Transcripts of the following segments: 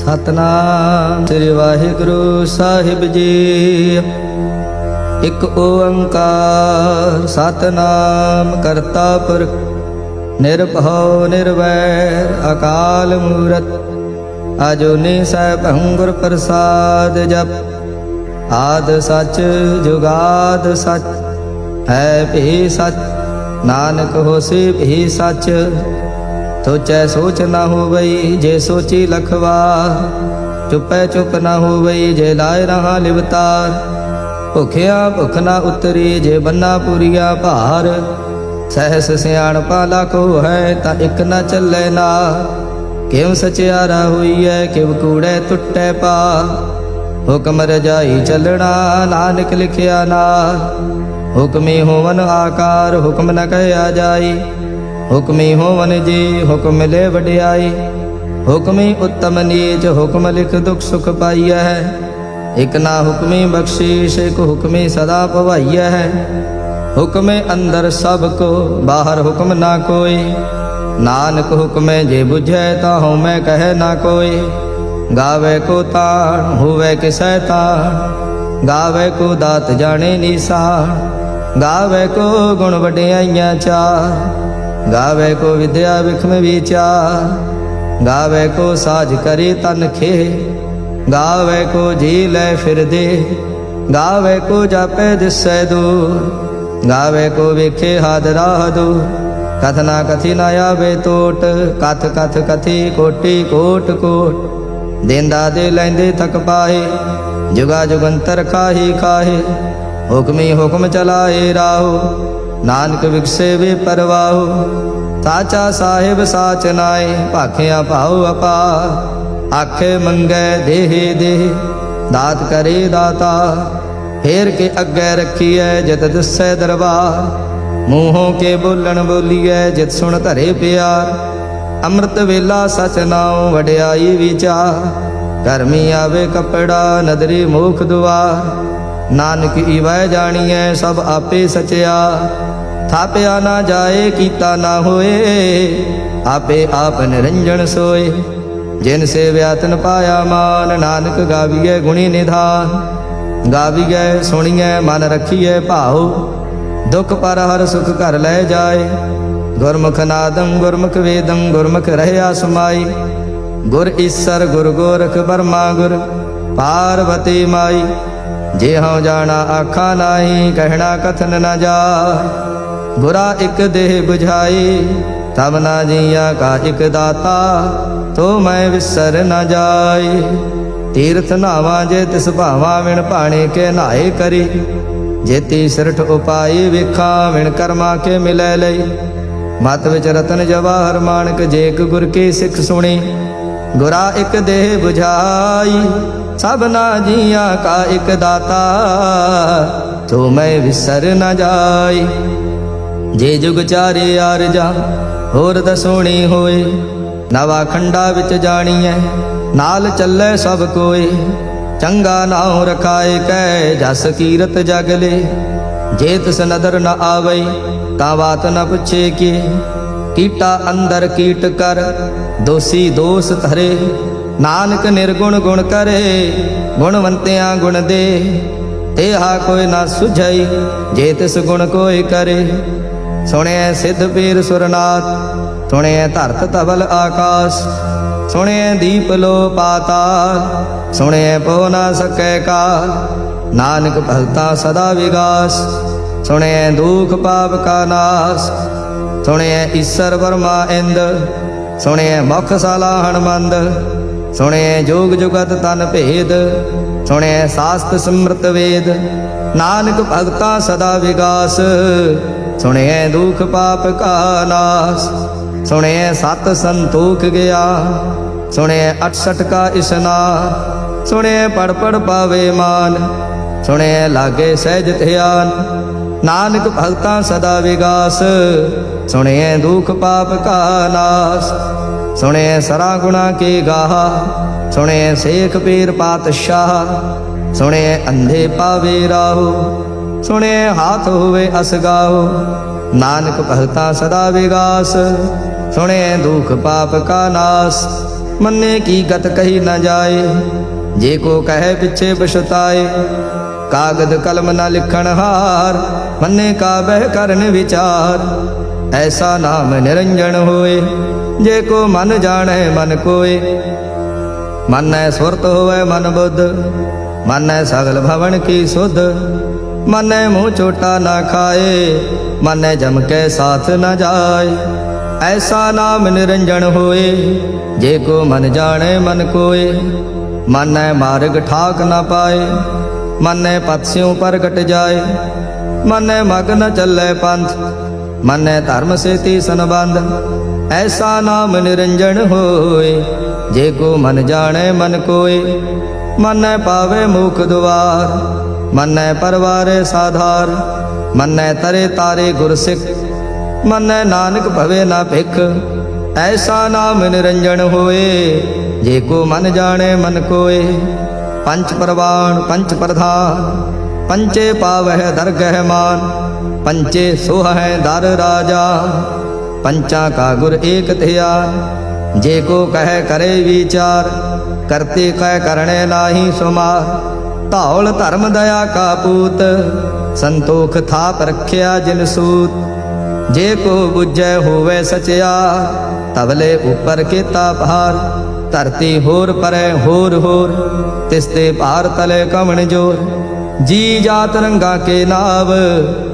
सतनाम श्री वाहिगुरु साहिब जी। एक ओंकार सतनाम करता पुरख निर्भव निर्वैर अकाल मूरत अजूनी सैभं गुर प्रसाद जप। आद सच जुगाद सच है भी सच नानक होसी भी सच। सोचै सोच न होवई जे सोची लखवा चुपै चुप न होवई जे लाए रहा लिवतार। भुखिया भुख न उतरी जे बन्ना पूरिया भार। सहस सियाणपा लाखो है ता इक न चलै ना। क्यों सचियारा हुई है किव कूड़े टुटै पा। हुक्म रजाई चलना नानक लिखिया ना। हुक्मी होवन आकार हुक्म न कहया जाई। हुक्मी होवन जी हुक्म मिले वडियाई। हुक्मी उत्तम नीच हुक्म लिख दुख सुख पाइय है। एक ना हुक्मी बख्शीश एक हुक्मी सदा पवाइय है। हुक्मे अंदर सबको बाहर हुक्म ना कोई। नानक हुक्मे जे बुझै ताहु मैं कहे ना कोई। गावे को ताण हुवे किसै ताण गावे को दात जाने निसाण। गावे को गुण वडियाइयां चार गावे को विद्या विखम विचार। गावे को साज करे तन खे गावे को जी ले फिर दे। गावे को जापे दिसै दूर गावे को वेखे हाथ राह दूर। कथना कथी न आवे टोट कथ कथ कथी कोटि कोट कोट। देंदा दे लैंदे थक पाए जुगा जुगंतर खाही खाहे। हुक्मी हुक्म चलाए राहो नानक विकसे वे परवाहो। साचा साहिब साच नाए भाखिया भाव अपा। आखे मंगै देहे देह दात करे दाता। फेर के अग्गै रखिए जित दसै दरबार। मूहों के बोलन बोलिए जित सुन धरे प्यार। अमृत वेला सच नाओ वड्याई विचार। गर्मी आवे कपड़ा नदरी मुख दुआर। नानक इवै जानिए सब आपे सचिया। थापिया ना जाए कीता ना होए आपे आप निरंजन सोए। जिन से व्यातन पाया मान नानक गाविए गुणी निधान। गाविए सुनिए मन रखिए भाव दुख पर हर सुख कर ले जाए। गुरमुख नादम गुरमुख वेदम गुरमुख रहया समाई। गुर ईसर गुर गोरख बर्मा गुर पार्वती माई। जे हूँ जाना आखा नाही कहना कथन न जा। गुरा एक देह बुझाई तब ना जिया का एक दाता। तो मैं विसर न जाई। तीर्थ नावा जे तिस भावा विण पाणी के नाए करी। जेती सिरठ उपाई विखा विण कर्मा के मिलै लई। मत विच रतन जवाहर माणक जेक गुर की सिख सुनी। गुरा एक देह बुझाई सबना जिया का एक दाता। तो मैं विसर न जाई। जे जुग चारे आरजा होर दसोणी होए। नवा खंडा विच जाणीए नाल चलै सब कोई। चंगा नाम रखाए कै जस कीरत जगले। जे तिस नदर न आवई ता बात न पुछे की। कीटा अंदर कीट कर दोषी दोष धरे। नानक निर्गुण गुण करे गुणवंतियां गुण दे। तेहा कोई ना सुझई जे तिस गुण कोई करे। सुने सिद्ध पीर सुरनाथ सुने धरत धवल आकाश। सुने दीप लो पाताल सुने पो ना सकै काल। नानक भगता सदा विगास सुने दुख पाप का नाश। सुने ईसर वर्मा इंद सुने मुख साला हनुमंद। सुने जोग जुगत तन भेद सुने शास्त्र समृत वेद। नानक भगता सदा विगास सुने दुख पाप का नाश। सुने सत संतोख गया सुने 68 का स्नान। सुने पढ़ पढ़ पावे मान सुने लागे सहज ध्यान। नानक भगता सदा विगास सुने दुख पाप का नाश। सुने सरा गुणा के गाहा सुने शेख पीर पातशाह। सुने अंधे पावे राहो सुने हाथ हुए असगाहो। नानक भगता सदा विगास सुने दुख पाप का नाश। मन्ने की गत कही न जाए। जे को कहे पिछे पछुताए, कागद कलम न लिखण हार, मन्ने का बह करन विचार। ऐसा नाम निरंजन होए, जे को मन जाने मन कोय। मानै सुरत होवे मन बुद्ध, मानै सगल भवन की सुध। मानै मुँह चोटा न खाए, मानै जम के साथ न जाए। ऐसा नाम निरंजन होए, जे को मन जाने मन कोय। मानै मार्ग ठाक न पाए, मानै पत्स्यों प्रगट जाए। मानै मग न चलै पंथ, मानै धर्म से तीसन बंध। ऐसा नाम निरंजन होए, जे को मन जाने मन कोय। मानै पावे मुख द्वार, मानै परवारे साधार। मानै तरे तारे गुर सिख, मानै नानक भवे ना भिख। ऐसा नाम निरंजन होए, जे को मन जाने मन कोय। पंच प्रवाण पंच प्रधान, पंचे पावह दरगह मान। पंचे सोह दर राजा, पंचा का गुर एक ध्यान। जे को कह करे विचार, करते कह करने नाही सुमार। धौल धर्म दया का पूत, संतोख थाप रख्या जिन सूत। जे को बुझै होवे सचियार, तबले ऊपर केता भार। धरती होर परै होर होर, तिसते पार तले कमण जोर। जी जात रंगा के नाव,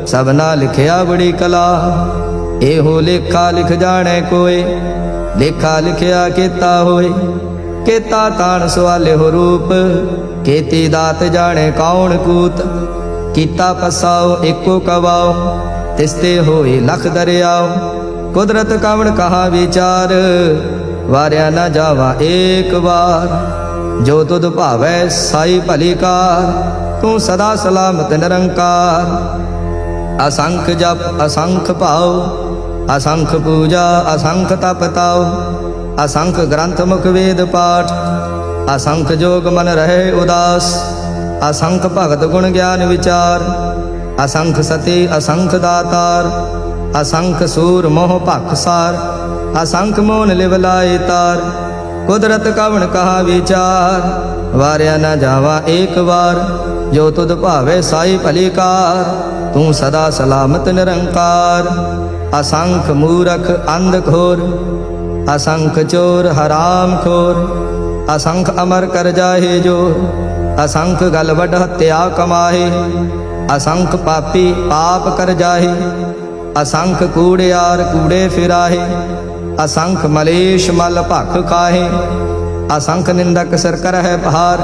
सबना लिखिया बड़ी कला। एहो लेखा लिख जाने कोय, लेखा लिखिया केता होए। केता ताण सवाले हो रूप, केती दात जाने कौन कूत। कीता पसाओ एको कवाओ, तिसते होए लख दरियाओ। कुदरत कवण कहा विचार, वार्या न जावा एक बार। जो तुद भावै साई भली कार, तू सदा सलामत निरंकार। असंख जप असंख भाव, असंख पूजा असंख तप ताओ। असंख ग्रंथ मुख वेद पाठ, असंख जोग मन रहे उदास। असंख भगत गुण ज्ञान विचार, असंख सती असंख दातार। असंख सूर मोह पाखसार, असंख मोन लिवलाए तार। कुदरत कवण कहा विचार, वार्या न जावा एक बार। जो तुद भावे साई भली कार, तू सदा सलामत निरंकार। असंख मूरख अंध घोर, असंख चोर हराम खोर। असंख अमर कर जाहे जोर, असंख गल वड हत्या कमाहे। असंख पापी पाप कर जाहे, असंख कूड़ियार कूड़े फिराहे। असंख मलेश मल भख खाहे, असंख निंदक सिर करह भार।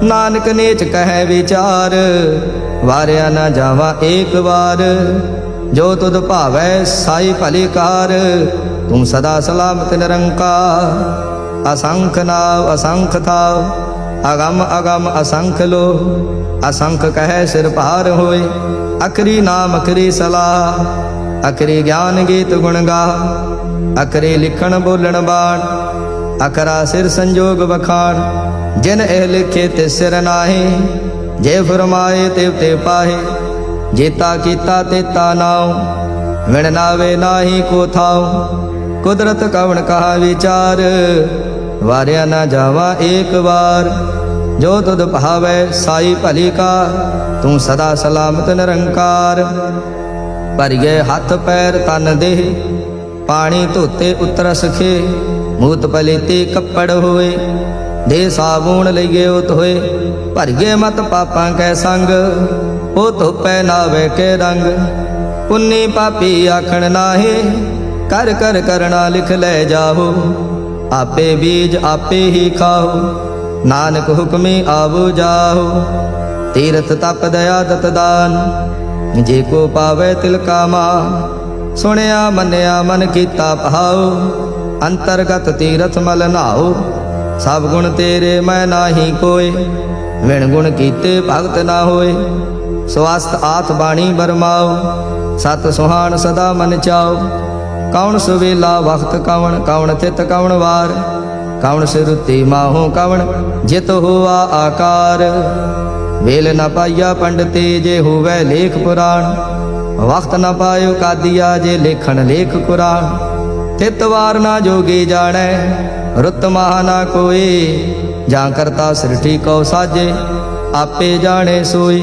नानक नीच कह विचार, वार्या न जावा एक बार। जो तुद भावै साई भली कार, तू सदा सलामत निरंकार। असंख नाव असंख थाव, अगम अगम असंख लो। असंख कह सिर भार होए, अखरी नाम अखरी सलाह। अखरी ज्ञान गीत गुण गा, अखरी लिखण बोलण बाण। अखरा सिर संजोग बखान, जिन एह लिखे ते सिर नाहे। जे फरमाए तेव ते पाहे, जेता कीता तेता नाव। विण नावे नाही को थाव, कुदरत कवण कहा विचार। वार्या न जावा एक बार। जो तुद भावै साई भली कार, तू सदा सलामत निरंकार। भरिए हथ पैर तन देह, पानी धोते उतरस खे। मूत पलीती कपड़ होए, दे साबुन लईए उत होए। भरिए मत पापां कै संग, ओ धोपै नावे के रंग। पुन्नी पापी आखण नाहे, कर कर करना लिख ले जाहो। आपे बीज आपे ही खाओ, नानक हुक्मी आवो जाहो। तीरथ तप दया दत दान, जे को पावे तिल का मान। सुनिया मन्या मन कीता भाओ, अंतरगत तीरथ मल नाओ। सब गुण तेरे मैं नाही कोय, विण गुण कीते भगत ना होए। स्वस्थ आथ बाणी बरमाओ, सत सुहान सदा मन चाओ। कौन सुवेला वक्त कौन, कौन थित कौन वार। कौन सिरुति माहो कवण, जित हुआ आकार। वेल न पाइया पंडिते, जे हुवै लेख पुराण। वक्त न पायो कादिया, जे लेखन लेख कुरान। तित वार ना जोगी जानै, रुत महा ना कोई। जां करता सृष्टि को साजे, आपे जाने सोई।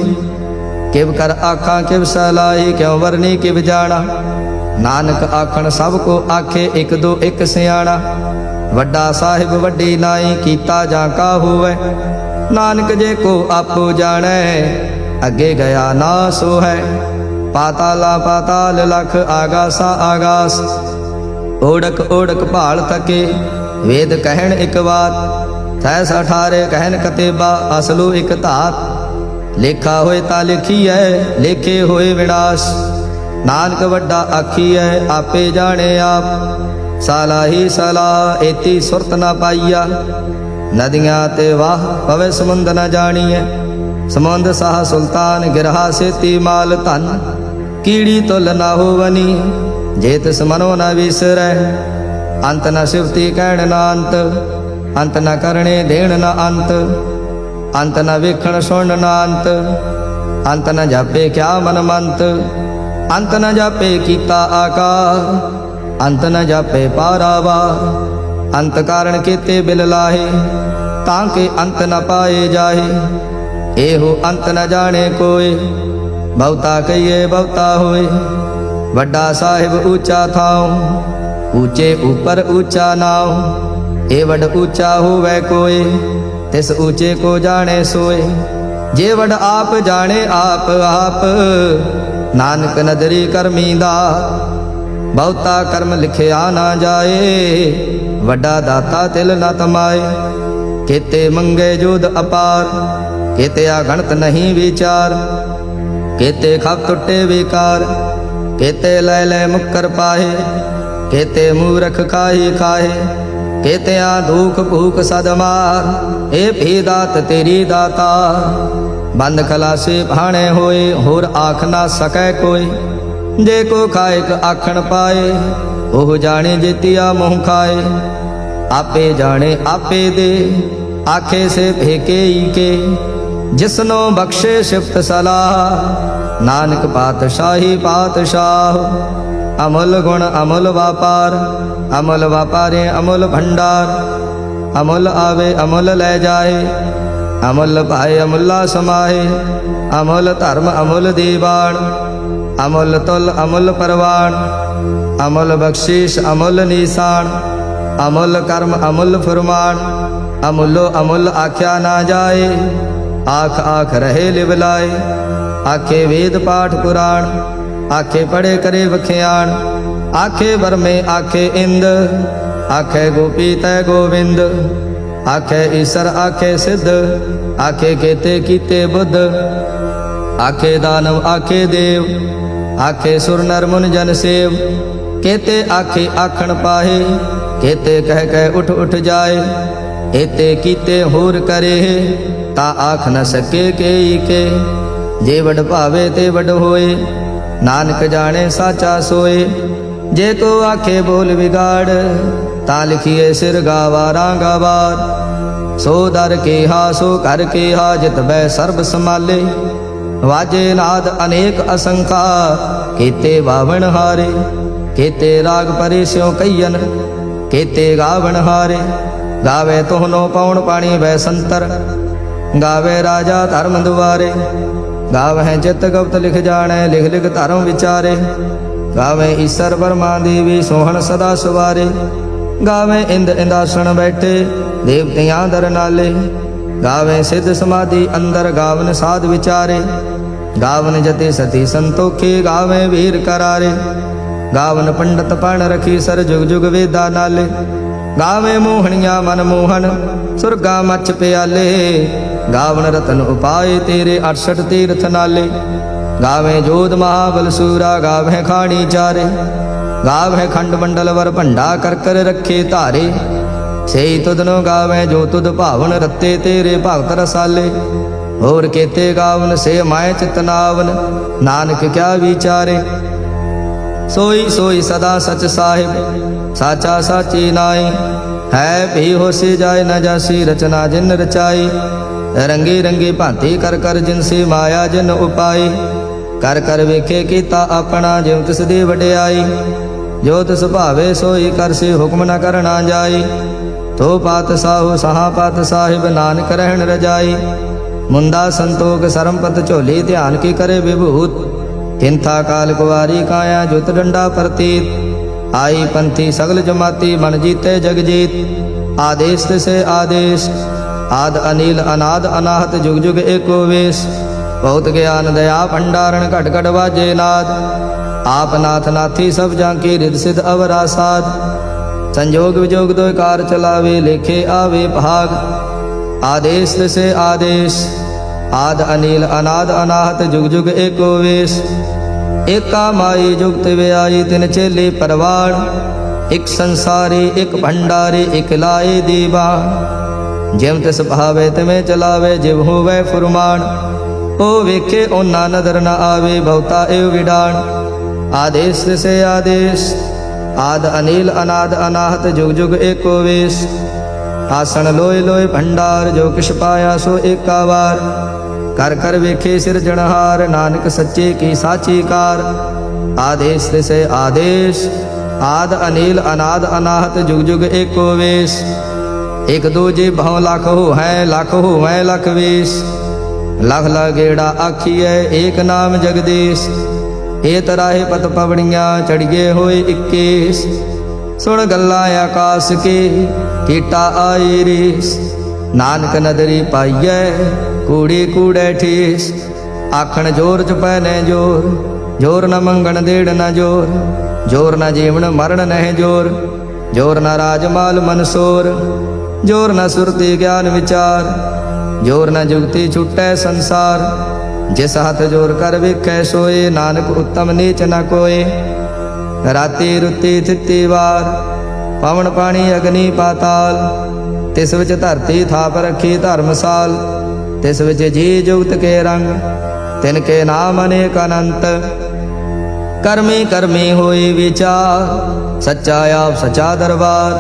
किव कर आखां किव सलाई, क्यों वरनी किव जाना। नानक आखण सब को आखे, एक दो एक सियाणा। वड्डा साहिब वड्डी नाई, कीता जां का होवै। नानक जे को आपो जानै, अगे गया ना सो है। पाताला पाताल लख, आगासा आगास। ओढ़क ओढ़क भाल थके, वेद कहन एक बात। सैस 18 कहन कतेबा, असलो एक धात। लेखा होए ता लिखीऐ, लेखे होए विनाश। नानक वड्डा आखीऐ, आपे जाने आप। साला ही सला, एती सुरत न पाईया। नदियाँ ते वाह, पवे समुंद न जानिए। समुंद साह सुल्तान, गिरहा सेती माल धन। कीड़ी तुल न होवनी, जे तिस मनो न विसरै। अंत न सिवती कहण न अंत, अंत न करणे देण न अंत। अंत न वेखण सुण न अंत, अंत न जापे क्या मन मंत। अंत न जापे कीता आकार, अंत न जापे पारावार। अंत कारण केते बिल लाहे, ताके अंत न पाए जाहे। एहो अंत न जाने कोय, बहुता कहिए बहुता होए। वड्डा साहिब ऊंचा थाओ, ऊंचे ऊपर ऊंचा नाव। ए वड ऊंचा होवै कोय, तिस ऊंचे को जाने सोए। जे वड आप जाने आप आप, नानक नदरी करमीदा। बहुता कर्म लिखिया ना जाए, वड्डा दाता तिल न तमाए। केते मंगे जोध अपार, केते अगणत नहीं विचार। केते खप टुटे विकार, केते लय लय मुक्कर पाहे। केते मूरख खाही खाहे, केते दुख भूख सदमार। ए भी दात तेरी दाता, बंद खलासे भाणे होए। होर आख ना सकै कोई, जे को खाएक आखण पाए। ओह जाने जेतिया मोह खाए। आपे जाने आपे दे, आखे से फेके ही के। जिसनो बख्शे शिफ्त सलाह, नानक पातशाही पातशाह। अमूल गुण अमूल व्यापार, अमूल व्यापारे अमूल भंडार। अमूल आवे अमूल ले जाए, अमूल पाए अमूला समाए। अमूल धर्म अमूल दीवान, अमूल तुल अमूल परवान। अमूल बख्शीश अमूल निशान, अमूल कर्म अमूल फुरमान। अमूलो अमूल आख्या ना जाए, आख आख रहे लिवलाए। आखे वेद पाठ पुराण, आखे पढ़े करे वख्याण। आखे बरमे आखे इंद, आखे गोपी तय गोविंद। आखे ईसर आखे सिद्ध, आखे केते कीते बुद्ध। आखे दानव आखे देव, आखे सुर नर मुन जन सेव। केते आखे आखण पाहे, केते कह कह उठ उठ जाए। एते कीते होर करे, ता आख न सके के के। जे वड भावे ते वड होए, नानक जाने साचा सोए। जे को आखे बोल बिगाड़, ता लिखिए सिर गावा रांगावार। सो दर के हा सो कर के हा, जित बै सर्ब संभाले। वाजे नाद अनेक असंखा, केते बावण हारे। केते राग परे स्यों कईयन, केते गावण हारे। गावे तोहनो पौण पाणी वै संतर, गावे राजा धर्म दुआरे। गावे चित गुप्त लिख जाने, लिख लिख धर्म विचारे। गावे ईसर ब्रह्मा देवी, सोहन सदा सुवारे। गावे इंद इंदासन बैठे, देवतियां दर नाले। गावे सिद्ध समाधि अंदर, गावन साध विचारे। गावन जति सती संतोखे, गावे वीर करारे। गावन पंडित पण रखी सर, जुग जुग वेदा नाले। गावे मोहनिया मन मोहन, सुरगा मच प्याले। गावन रतन उपाय तेरे, 68 तीर्थ नाले। गावे जोध महाबल सूरा, गावे खाणी चारे। गावे खंड मंडल वर भंडा, कर कर रखे धारे। सेई तुदनो गावे जो तुद भावन, रत्ते तेरे भगत रसाले। होर केते गावन से माय चितनावन, नानक क्या विचारे। सोई सोई सदा सच साहिब, साचा साची नाई। है भी होसी जाए न जासी, रचना जिन रचाई। रंगी रंगी भांति कर कर जिनसे माया जिन उपाई। कर कर वेखे कीता अपना, जिव तिस दी वडियाई। जो तिस भावे सोई कर से, हुक्म न करना जाई। तो पातशाहो सहा पात साहिब नानक रहन रजाई। मुंदा संतोख सरमपत झोली ध्यान की करे विभूत। तिनथा काल कुवारी काया जुत डंडा प्रतीत। आई पंथी सगल जमाती मन जीते जग जीत। आदेश से आदेश आद अनिल अनाद अनाहत जुग जुग एको वेश। बहुत ज्ञान दया भंडारण घट घट वाजे नाद। आप नाथ नाथी सब जांकी रिद सिद्ध अवरासाद। संजोग विजोग दो कार चलावे लेखे आवे भाग। आदेश से आदेश आद अनिल अनाद अनाहत जुग जुग एको वेश। एका माई जुगत व्याई तिन चेले परवाण। एक संसारी एक भंडारी एक लाए दीवान। जिम तिस भावे तिमें चलावे जिव होवे फुरमान। ओ वेखे ओना नदर न आवे बहुता एव विडान। आदेश से आदेश आद अनिल अनाद अनाहत जुग जुग एको वेश। आसन लोय लोय भंडार जो किश पाया सो एका वार। कर कर वेखे सिरजनहार नानक सच्चे की साची कार। आदेश से आदेश आद अनिल अनाद अनाहत जुग जुग एको वेश। एक दूजे भव लाख हो है लाख हो है लख वेश। लख लगेड़ा आखिए एक नाम जगदीश। ए तराहे पत पवड़ियाँ चढ़िए होए 21। सुन गल्ला आकाश के कीटा आए रेस। नानक नदरी पाइए कूड़े कूड़े ठेस। आखण जोर च पैने जोर जोर न मंगण देड़ न जोर। जोर न जीवन मरण नह जोर। जोर न राजमाल मनसोर। जोर न सुरती ज्ञान विचार। जोर न जुगती छुटै संसार। जिस हाथ जोर कर विखै सोए नानक उत्तम नीच न कोय। राति रुति थिति वार पवन पानी अग्नि पाताल। तिस विच धरती थाप रखी धर्मसाल। तिस विच जी जुगत के रंग तिनके नाम अनेक अनंत। कर्मी कर्मी होए विचार सच्चा आप सच्चा दरबार।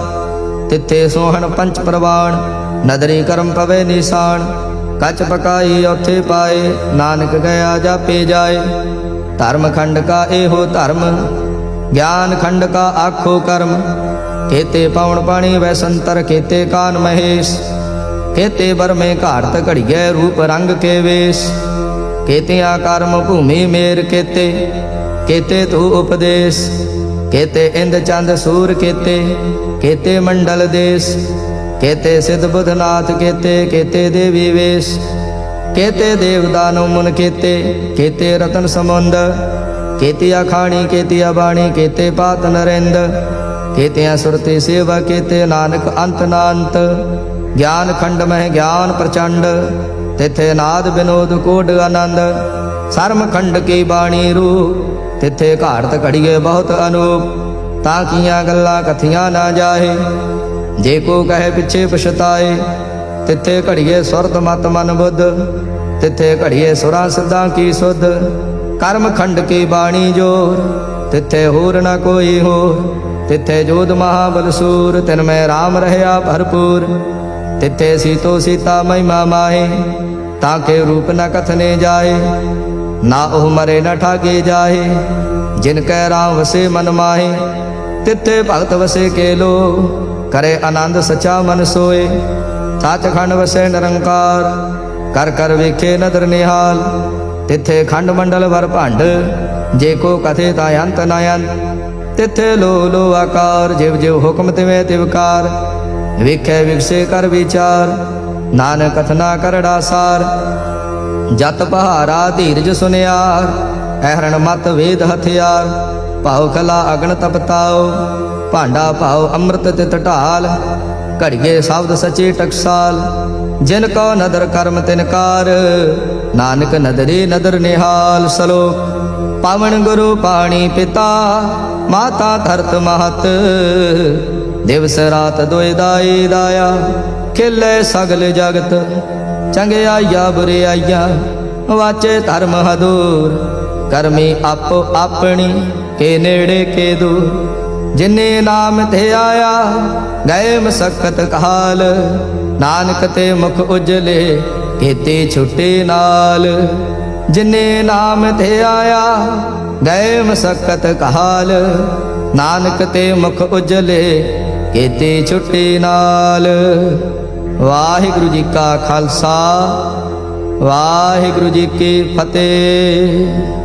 तिथे सोहन पंच प्रवाण नदरी कर्म पवे निशान। कच पकाई औथे पाए नानक गया जापे जाए। धर्म खंड का एहो धर्म ज्ञान खंड का आखो कर्म। केते पवन पानी वै संतर केते कान महेश। केते बर में घाड़त घड़िए रूप रंग के वेश। केतिया कर्म भूमि मेर केते केते तू उपदेश। केते इंद चंद सूर केते केते मंडल देश। केते सिद्ध बुधनाथ केते केते देवी वेश। केते देवदानु मुन केते केते रतन समुंद। केतिया खाणी केतिया बाणी केते पात नरेंद। केतिया सुरति सेवा केते नानक अंत नांत। ज्ञान खंड में ज्ञान प्रचंड तिथे नाद विनोद कोड आनंद। सर्म खंड की बाणी रूप तिथे घाड़त घड़िए बहुत अनूप। ताकियां गल्लां कथियां ना जाए जे को कहे पिछे पछताए। तिथे घड़िए सुरत मत मन बुद्ध तिथे घड़िए सुरा सिद्धा की सुध। कर्म खंड की बाणी जोर तिथे होर न कोई होर। तिथे जोध महाबल सूर तिनमें राम रहया भरपूर। तिथे सीतो सीता महिमा माहे ताके रूप न कथने जाए। ना ओह मरे न ठागे जाए जिनकै राम वसे मन माहे। तिथे भगत वसे के लो करे आनंद सचा मन सोए। साच खंड वसे निरंकार कर कर वेखे नदर निहाल। तिथे खंड मंडल भर भंड जे को कथे ता अंत न अंत। तिथे लो लो आकार जिव जिव हुक्म तिवे तिवकार। वेखे विकसे कर विचार नानक कथना करड़ा सार। जत पहारा धीरज सुनियार अहरण मत वेद हथियार। भाव कला अगन तपताओ भांडा भाव अमृत तित ढाल। घड़िए शब्द सचे टकसाल जिनको नदर कर्म तिनकार। नानक नदरी नदर निहाल सलोक। पावन गुरु पाणी पिता माता धरत महत। दिवस रात दोए दाई दाया खिले सगल जगत। चंगियाइया बुरियाइया वाचे धर्म हदूर। करमी आपो अपनी के नेड़े के दूर। जिन्ने नाम थे आया गए मसक्कत काल। नानक ते मुख उजले केते छुटे नाल। जिन्ने नाम थे आया गए मसक्कत काल। नानक ते मुख उजले ਕੀਤੇ ਛੁੱਟੀ ਨਾਲ। ਵਾਹਿਗੁਰੂ ਜੀ ਕਾ ਖਾਲਸਾ, ਵਾਹਿਗੁਰੂ ਜੀ ਕੀ ਫਤਿਹ।